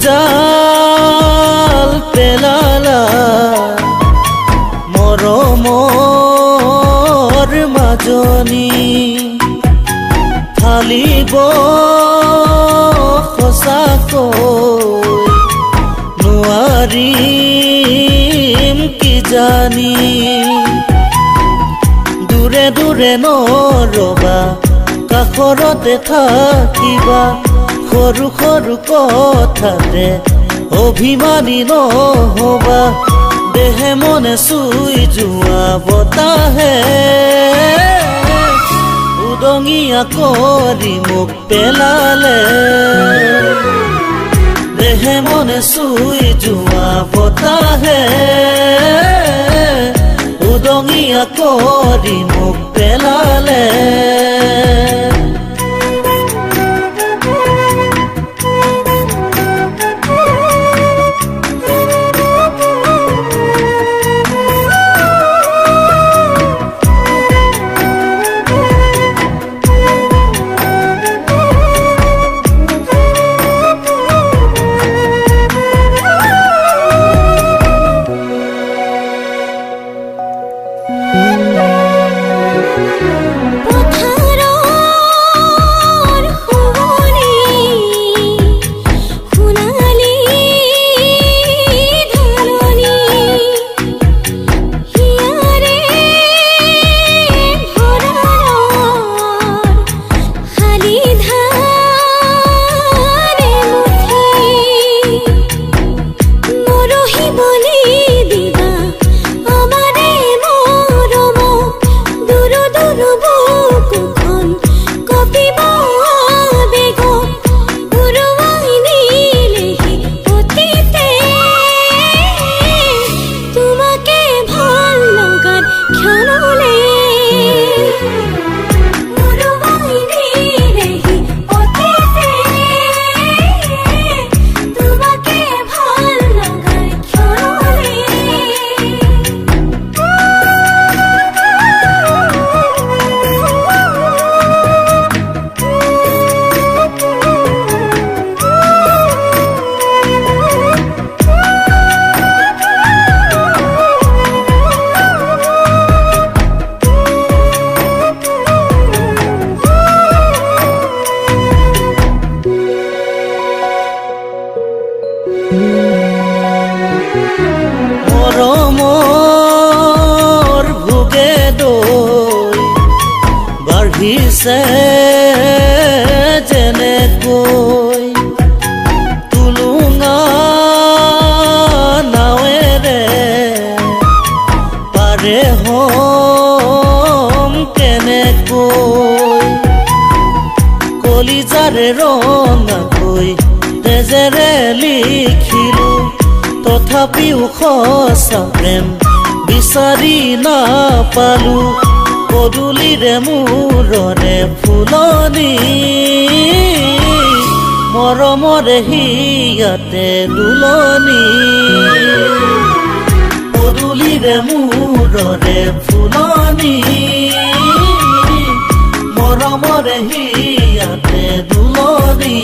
জাল পেলালা মৰমৰ মাজনী ফালিব সঁচাকৈ নোৱাৰিম কিজানি দূৰে দূৰে নৰবা কাষৰতে থাকিবা সৰু সৰু কথাতে অভিমানী নহবা দেহে মনে চুই যোৱা বতাহে উদঙিয়া কৰি মোক পেলালে দেহে মনে চুই যোৱা বতাহে উদঙিয়া কৰি মোক পেলালে মৰমৰ ভোগে দৈ বাঢ়িছে যেনেকৈ তুলুঙা নাৱেৰে পাৰে হম কেনেকৈ কলিজাৰে ৰঙাকৈ তেজেৰে লিখিলো তথাপিও সঁচা প্ৰেম বিচাৰি নাপালো পদূলিৰে মূৰৰে ফুলনি মৰমৰে হিয়াতে দুলনি পদূলিৰে মূৰৰে ফুলনি মৰমৰে হিয়াতে দুলনি